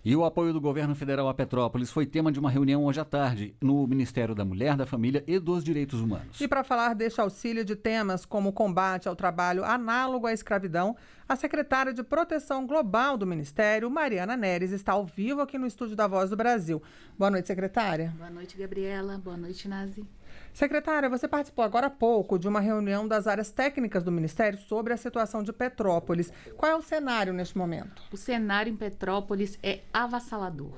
E o apoio do governo federal a Petrópolis foi tema de uma reunião hoje à tarde no Ministério da Mulher, da Família e dos Direitos Humanos. E para falar deste auxílio de temas como o combate ao trabalho análogo à escravidão, a secretária de Proteção Global do Ministério, Mariana Neres, está ao vivo aqui no estúdio da Voz do Brasil. Boa noite, secretária. Boa noite, Gabriela. Boa noite, Nazi. Secretária, você participou agora há pouco de uma reunião das áreas técnicas do Ministério sobre a situação de Petrópolis. Qual é o cenário neste momento? O cenário em Petrópolis é avassalador.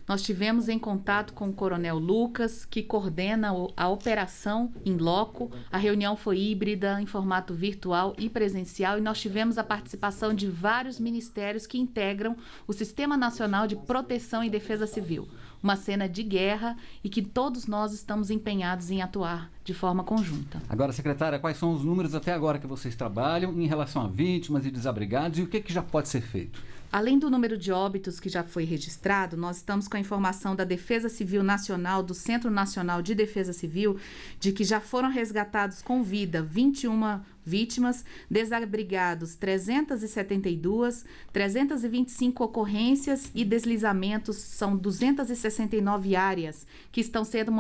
Nós tivemos em contato com o Coronel Lucas, que coordena a operação em loco. A reunião foi híbrida, em formato virtual e presencial, e nós tivemos a participação de vários ministérios que integram o Sistema Nacional de Proteção e Defesa Civil. Uma cena de guerra e que todos nós estamos empenhados em atuar de forma conjunta. Agora, secretária, quais são os números até agora que vocês trabalham em relação a vítimas e desabrigados e o que já pode ser feito? Além do número de óbitos que já foi registrado, nós estamos com a informação da Defesa Civil Nacional, do Centro Nacional de Defesa Civil, de que já foram resgatados com vida 21 vítimas, desabrigados 372, 325 ocorrências e deslizamentos, são 269 áreas que estão sendo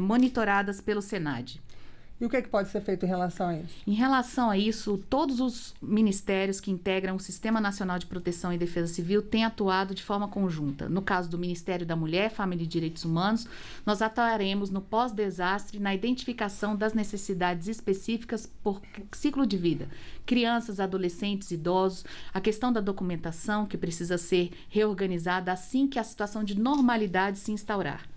monitoradas pelo SENAD. E o que pode ser feito em relação a isso? Em relação a isso, todos os ministérios que integram o Sistema Nacional de Proteção e Defesa Civil têm atuado de forma conjunta. No caso do Ministério da Mulher, Família e Direitos Humanos, nós atuaremos no pós-desastre na identificação das necessidades específicas por ciclo de vida. Crianças, adolescentes, idosos, a questão da documentação que precisa ser reorganizada assim que a situação de normalidade se instaurar.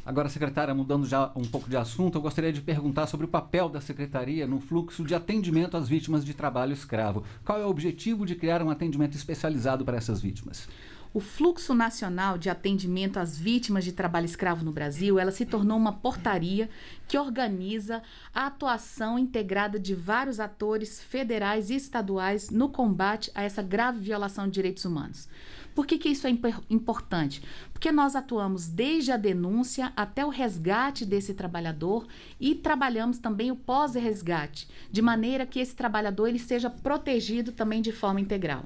Agora, secretária, mudando já um pouco de assunto, eu gostaria de perguntar sobre o papel da Secretaria no fluxo de atendimento às vítimas de trabalho escravo. Qual é o objetivo de criar um atendimento especializado para essas vítimas? O Fluxo Nacional de Atendimento às Vítimas de Trabalho Escravo no Brasil, ela se tornou uma portaria que organiza a atuação integrada de vários atores federais e estaduais no combate a essa grave violação de direitos humanos. Por que isso é importante? Porque nós atuamos desde a denúncia até o resgate desse trabalhador e trabalhamos também o pós-resgate, de maneira que esse trabalhador ele seja protegido também de forma integral.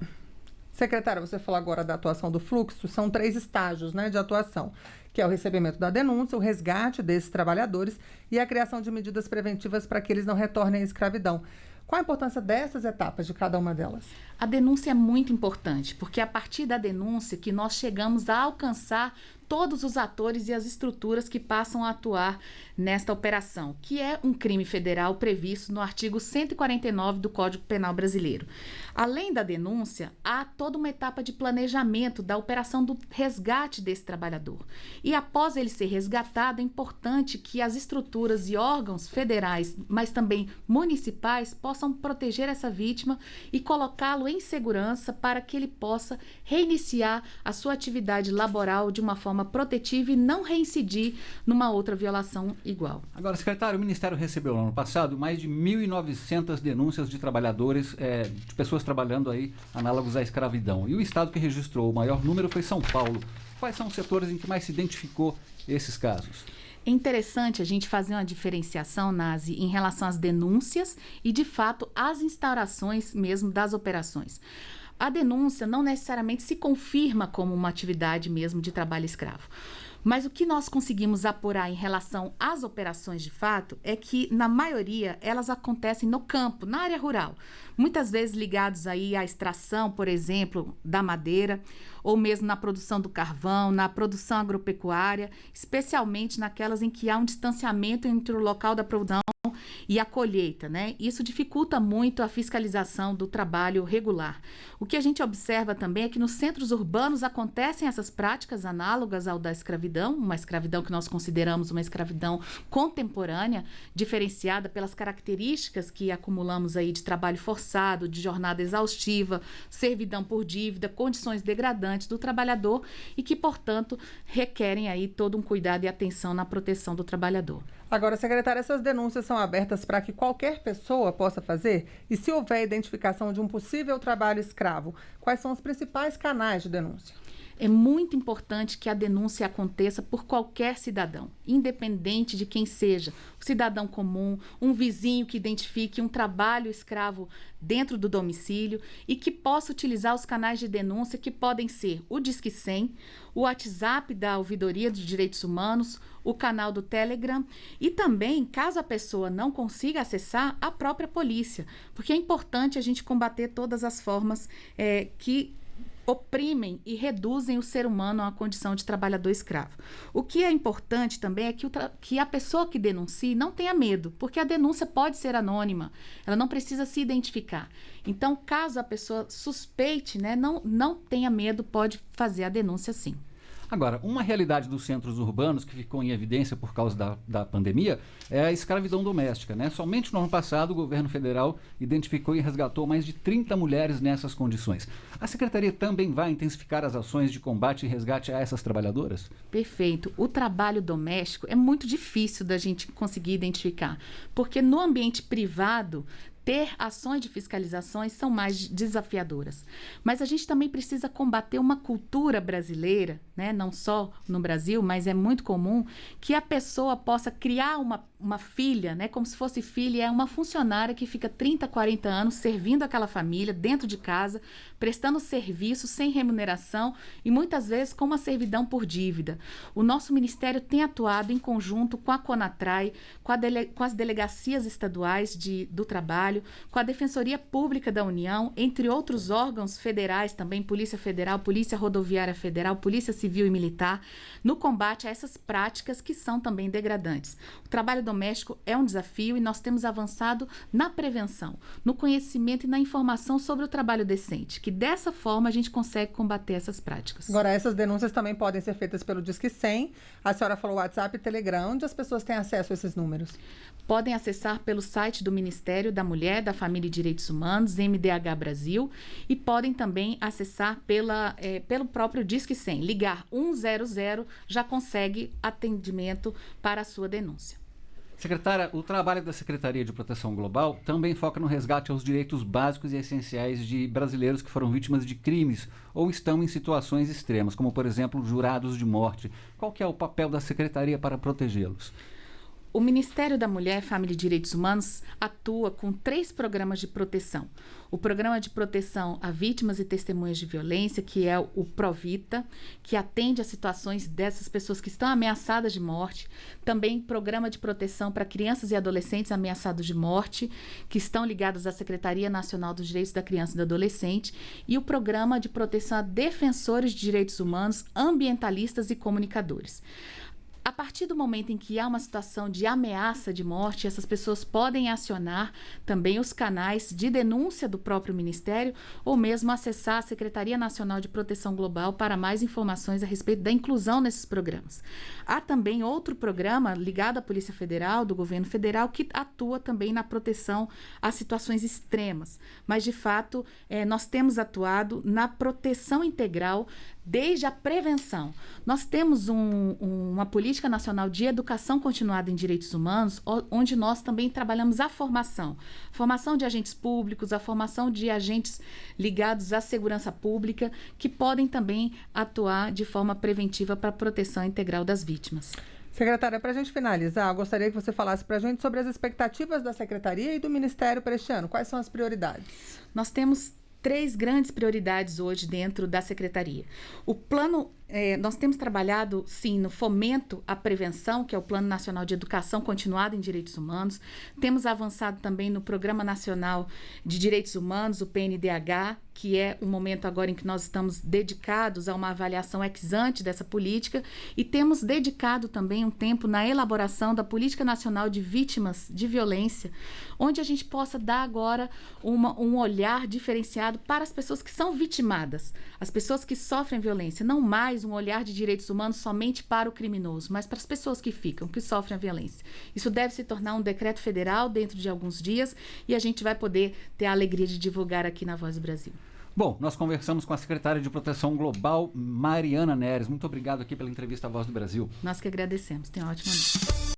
Secretária, você falou agora da atuação do fluxo, são 3 estágios, de atuação, que é o recebimento da denúncia, o resgate desses trabalhadores e a criação de medidas preventivas para que eles não retornem à escravidão. Qual a importância dessas etapas, de cada uma delas? A denúncia é muito importante, porque é a partir da denúncia que nós chegamos a alcançar todos os atores e as estruturas que passam a atuar nesta operação, que é um crime federal previsto no artigo 149 do Código Penal Brasileiro. Além da denúncia, há toda uma etapa de planejamento da operação do resgate desse trabalhador. E após ele ser resgatado, é importante que as estruturas e órgãos federais, mas também municipais, possam proteger essa vítima e colocá-lo em segurança para que ele possa reiniciar a sua atividade laboral de uma forma protetiva e não reincidir numa outra violação igual. Agora, secretário, o Ministério recebeu no ano passado mais de 1.900 denúncias de trabalhadores, de pessoas trabalhando aí análogos à escravidão. E o estado que registrou o maior número foi São Paulo. Quais são os setores em que mais se identificou esses casos? É interessante a gente fazer uma diferenciação, Nazi, em relação às denúncias e, de fato, às instaurações mesmo das operações. A denúncia não necessariamente se confirma como uma atividade mesmo de trabalho escravo. Mas o que nós conseguimos apurar em relação às operações de fato é que, na maioria, elas acontecem no campo, na área rural. Muitas vezes ligados aí à extração, por exemplo, da madeira, ou mesmo na produção do carvão, na produção agropecuária, especialmente naquelas em que há um distanciamento entre o local da produção e a colheita, Isso dificulta muito a fiscalização do trabalho regular. O que a gente observa também é que nos centros urbanos acontecem essas práticas análogas ao da escravidão, uma escravidão que nós consideramos uma escravidão contemporânea, diferenciada pelas características que acumulamos aí de trabalho forçado, de jornada exaustiva, servidão por dívida, condições degradantes do trabalhador e que, portanto, requerem aí todo um cuidado e atenção na proteção do trabalhador. Agora, secretária, essas denúncias são abertas para que qualquer pessoa possa fazer? E se houver identificação de um possível trabalho escravo, quais são os principais canais de denúncia? é muito importante que a denúncia aconteça por qualquer cidadão, independente de quem seja, um cidadão comum, um vizinho que identifique um trabalho escravo dentro do domicílio e que possa utilizar os canais de denúncia que podem ser o Disque 100, o WhatsApp da Ouvidoria de Direitos Humanos, o canal do Telegram e também, caso a pessoa não consiga acessar, a própria polícia, porque é importante a gente combater todas as formas que oprimem e reduzem o ser humano a uma condição de trabalhador escravo. O que é importante também é que a pessoa que denuncie não tenha medo, porque a denúncia pode ser anônima, ela não precisa se identificar. Então, caso a pessoa suspeite, né, não tenha medo, pode fazer a denúncia sim. Agora, uma realidade dos centros urbanos que ficou em evidência por causa da pandemia é a escravidão doméstica, né? Somente no ano passado, o governo federal identificou e resgatou mais de 30 mulheres nessas condições. A Secretaria também vai intensificar as ações de combate e resgate a essas trabalhadoras? Perfeito. O trabalho doméstico é muito difícil da gente conseguir identificar, porque no ambiente privado, ter ações de fiscalizações são mais desafiadoras. Mas a gente também precisa combater uma cultura brasileira, né? Não só no Brasil, mas é muito comum que a pessoa possa criar uma filha, né? Como se fosse filha, é uma funcionária que fica 30, 40 anos servindo aquela família dentro de casa, prestando serviço sem remuneração e muitas vezes com uma servidão por dívida. O nosso Ministério tem atuado em conjunto com a CONATRAI, com as delegacias estaduais do trabalho, com a Defensoria Pública da União, entre outros órgãos federais também, Polícia Federal, Polícia Rodoviária Federal, Polícia Civil e Militar, no combate a essas práticas que são também degradantes. O trabalho doméstico é um desafio e nós temos avançado na prevenção, no conhecimento e na informação sobre o trabalho decente, que dessa forma a gente consegue combater essas práticas. Agora, essas denúncias também podem ser feitas pelo Disque 100. A senhora falou WhatsApp e Telegram. Onde as pessoas têm acesso a esses números? Podem acessar pelo site do Ministério da Mulher, da Família e Direitos Humanos, MDH Brasil, e podem também acessar pelo próprio Disque 100. Ligar 100 já consegue atendimento para a sua denúncia. Secretária, o trabalho da Secretaria de Proteção Global também foca no resgate aos direitos básicos e essenciais de brasileiros que foram vítimas de crimes ou estão em situações extremas, como, por exemplo, jurados de morte. Qual que é o papel da Secretaria para protegê-los? O Ministério da Mulher, Família e Direitos Humanos atua com 3 programas de proteção. O Programa de Proteção a Vítimas e Testemunhas de Violência, que é o Provita, que atende a situações dessas pessoas que estão ameaçadas de morte. Também Programa de Proteção para Crianças e Adolescentes ameaçados de morte, que estão ligados à Secretaria Nacional dos Direitos da Criança e do Adolescente. E o Programa de Proteção a Defensores de Direitos Humanos, Ambientalistas e Comunicadores. A partir do momento em que há uma situação de ameaça de morte, essas pessoas podem acionar também os canais de denúncia do próprio Ministério ou mesmo acessar a Secretaria Nacional de Proteção Global para mais informações a respeito da inclusão nesses programas. Há também outro programa ligado à Polícia Federal, do governo federal, que atua também na proteção a situações extremas. Mas, de fato, nós temos atuado na proteção integral desde a prevenção. Nós temos uma política nacional de educação continuada em direitos humanos, onde nós também trabalhamos a formação de agentes públicos, a formação de agentes ligados à segurança pública, que podem também atuar de forma preventiva para a proteção integral das vítimas. Secretária, para a gente finalizar, eu gostaria que você falasse para a gente sobre as expectativas da Secretaria e do Ministério para este ano. Quais são as prioridades? Nós temos 3 grandes prioridades hoje dentro da Secretaria. O plano, nós temos trabalhado, sim, no fomento à prevenção, que é o Plano Nacional de Educação Continuada em Direitos Humanos. Temos avançado também no Programa Nacional de Direitos Humanos, o PNDH, que é o momento agora em que nós estamos dedicados a uma avaliação ex ante dessa política, e temos dedicado também um tempo na elaboração da Política Nacional de Vítimas de Violência, onde a gente possa dar agora um olhar diferenciado para as pessoas que são vitimadas, as pessoas que sofrem violência, não mais um olhar de direitos humanos somente para o criminoso, mas para as pessoas que sofrem a violência. Isso deve se tornar um decreto federal dentro de alguns dias e a gente vai poder ter a alegria de divulgar aqui na Voz do Brasil. Bom, nós conversamos com a secretária de Proteção Global, Mariana Neres. Muito obrigado aqui pela entrevista à Voz do Brasil. Nós que agradecemos. Tenha uma ótima noite.